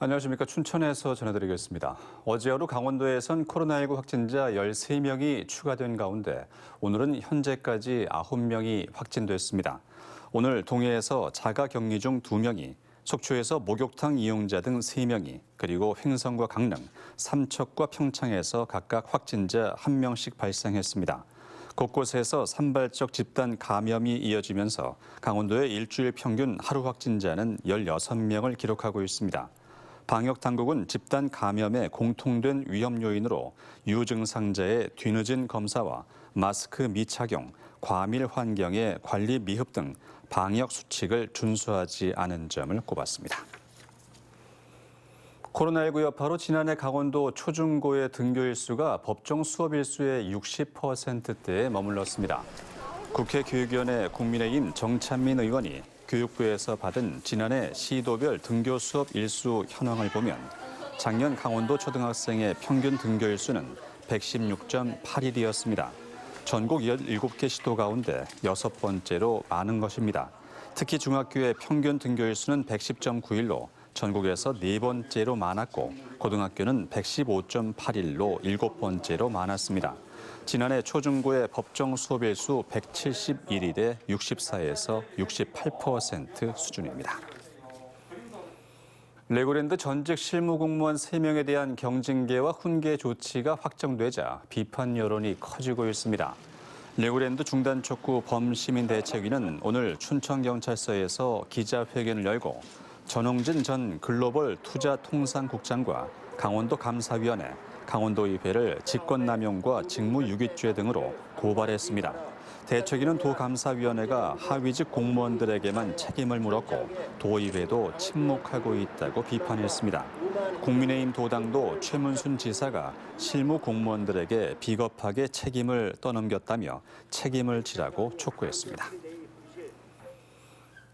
안녕하십니까. 춘천에서 전해드리겠습니다. 어제 하루 강원도에선 코로나19 확진자 13명이 추가된 가운데 오늘은 현재까지 9명이 확진됐습니다. 오늘 동해에서 자가격리 중 2명이, 속초에서 목욕탕 이용자 등 3명이, 그리고 횡성과 강릉, 삼척과 평창에서 각각 확진자 1명씩 발생했습니다. 곳곳에서 산발적 집단 감염이 이어지면서 강원도의 일주일 평균 하루 확진자는 16명을 기록하고 있습니다. 방역당국은 집단 감염의 공통된 위험 요인으로 유증상자의 뒤늦은 검사와 마스크 미착용, 과밀 환경의 관리 미흡 등 방역 수칙을 준수하지 않은 점을 꼽았습니다. 코로나19 여파로 지난해 강원도 초중고의 등교 일수가 법정 수업 일수의 60%대에 머물렀습니다. 국회 교육위원회 국민의힘 정찬민 의원이 교육부에서 받은 지난해 시도별 등교 수업 일수 현황을 보면 작년 강원도 초등학생의 평균 등교 일수는 116.8일이었습니다. 전국 17개 시도 가운데 6번째로 많은 것입니다. 특히 중학교의 평균 등교 일수는 110.9일로 전국에서 4번째로 많았고 고등학교는 115.8일로 7번째로 많았습니다. 지난해 초중고의 법정 수업일수 171일에 64에서 68% 수준입니다. 레고랜드 전직 실무공무원 3명에 대한 경징계와 훈계 조치가 확정되자 비판 여론이 커지고 있습니다. 레고랜드 중단 촉구 범시민대책위는 오늘 춘천경찰서에서 기자회견을 열고 전홍진 전 글로벌 투자통상국장과 강원도 감사위원회, 강원도의회를 직권남용과 직무유기죄 등으로 고발했습니다. 대책위는 도감사위원회가 하위직 공무원들에게만 책임을 물었고 도의회도 침묵하고 있다고 비판했습니다. 국민의힘 도당도 최문순 지사가 실무 공무원들에게 비겁하게 책임을 떠넘겼다며 책임을 지라고 촉구했습니다.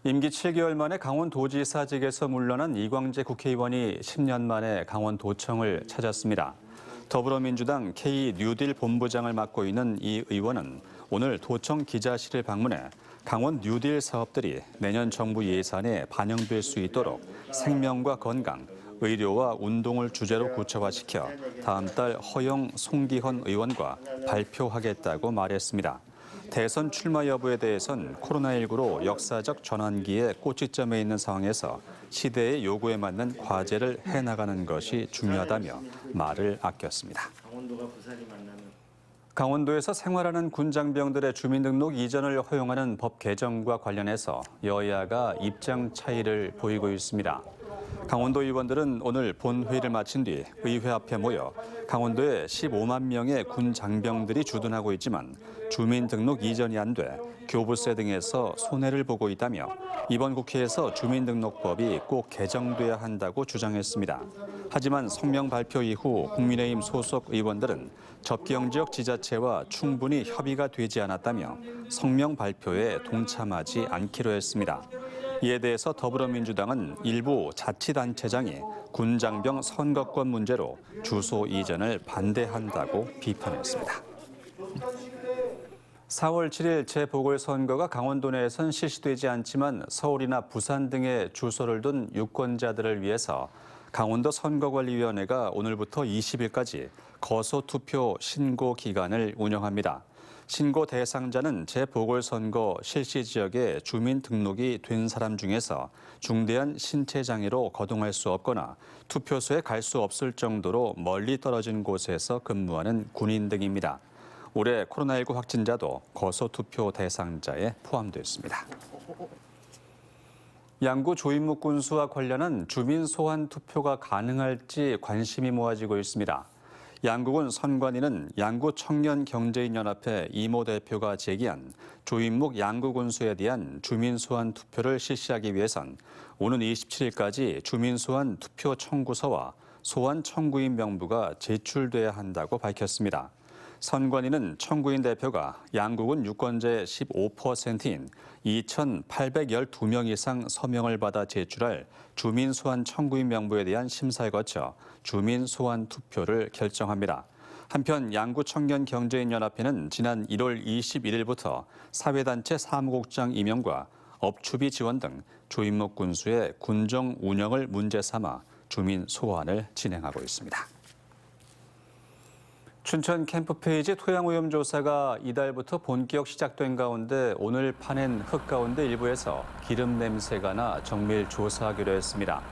임기 7개월 만에 강원도지사직에서 물러난 이광재 국회의원이 10년 만에 강원도청을 찾았습니다. 더불어민주당 K-뉴딜 본부장을 맡고 있는 이 의원은 오늘 도청 기자실을 방문해 강원 뉴딜 사업들이 내년 정부 예산에 반영될 수 있도록 생명과 건강, 의료와 운동을 주제로 구체화시켜 다음 달 허영 송기헌 의원과 발표하겠다고 말했습니다. 대선 출마 여부에 대해선 코로나19로 역사적 전환기에 꼬치점에 있는 상황에서 시대의 요구에 맞는 과제를 해나가는 것이 중요하다며 말을 아꼈습니다. 강원도에서 생활하는 군장병들의 주민등록 이전을 허용하는 법 개정과 관련해서 여야가 입장 차이를 보이고 있습니다. 강원도 의원들은 오늘 본회의를 마친 뒤 의회 앞에 모여 강원도에 15만 명의 군 장병들이 주둔하고 있지만 주민등록 이전이 안 돼 교부세 등에서 손해를 보고 있다며 이번 국회에서 주민등록법이 꼭 개정돼야 한다고 주장했습니다. 하지만 성명 발표 이후 국민의힘 소속 의원들은 접경 지역 지자체와 충분히 협의가 되지 않았다며 성명 발표에 동참하지 않기로 했습니다. 이에 대해서 더불어민주당은 일부 자치단체장이 군장병 선거권 문제로 주소 이전을 반대한다고 비판했습니다. 4월 7일 재보궐선거가 강원도 내에선 실시되지 않지만 서울이나 부산 등의 주소를 둔 유권자들을 위해서 강원도 선거관리위원회가 오늘부터 20일까지 거소투표 신고 기간을 운영합니다. 신고 대상자는 재보궐선거 실시 지역에 주민 등록이 된 사람 중에서 중대한 신체 장애로 거동할 수 없거나 투표소에 갈 수 없을 정도로 멀리 떨어진 곳에서 근무하는 군인 등입니다. 올해 코로나19 확진자도 거소투표 대상자에 포함됐습니다. 양구 조인묵 군수와 관련한 주민 소환 투표가 가능할지 관심이 모아지고 있습니다. 양구군 선관위는 양구 청년경제인연합회 이모 대표가 제기한 조인묵 양구 군수에 대한 주민 소환 투표를 실시하기 위해선 오는 27일까지 주민 소환 투표 청구서와 소환 청구인 명부가 제출돼야 한다고 밝혔습니다. 선관위는 청구인 대표가 양구군 유권자의 15%인 2,812명 이상 서명을 받아 제출할 주민 소환 청구인 명부에 대한 심사를 거쳐 주민 소환 투표를 결정합니다. 한편 양구청년경제인연합회는 지난 1월 21일부터 사회단체 사무국장 임명과 업추비 지원 등 조인목 군수의 군정 운영을 문제 삼아 주민 소환을 진행하고 있습니다. 춘천 캠프페이지 토양오염 조사가 이달부터 본격 시작된 가운데 오늘 파낸 흙 가운데 일부에서 기름 냄새가 나 정밀 조사하기로 했습니다.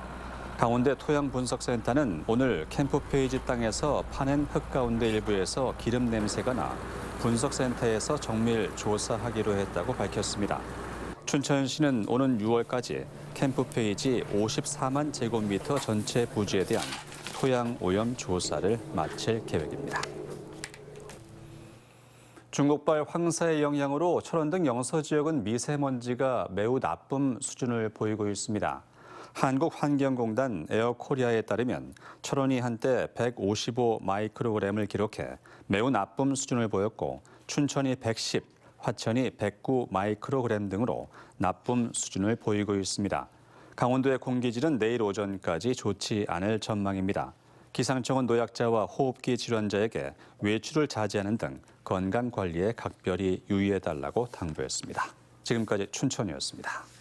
강원대 토양분석센터는 오늘 캠프페이지 땅에서 파낸 흙 가운데 일부에서 기름 냄새가 나 분석센터에서 정밀 조사하기로 했다고 밝혔습니다. 춘천시는 오는 6월까지 캠프페이지 54만 제곱미터 전체 부지에 대한 토양오염 조사를 마칠 계획입니다. 중국발 황사의 영향으로 철원 등 영서 지역은 미세먼지가 매우 나쁨 수준을 보이고 있습니다. 한국환경공단 에어코리아에 따르면 철원이 한때 155 마이크로그램을 기록해 매우 나쁨 수준을 보였고 춘천이 110, 화천이 109 마이크로그램 등으로 나쁨 수준을 보이고 있습니다. 강원도의 공기질은 내일 오전까지 좋지 않을 전망입니다. 기상청은 노약자와 호흡기 질환자에게 외출을 자제하는 등 건강 관리에 각별히 유의해달라고 당부했습니다. 지금까지 춘천이었습니다.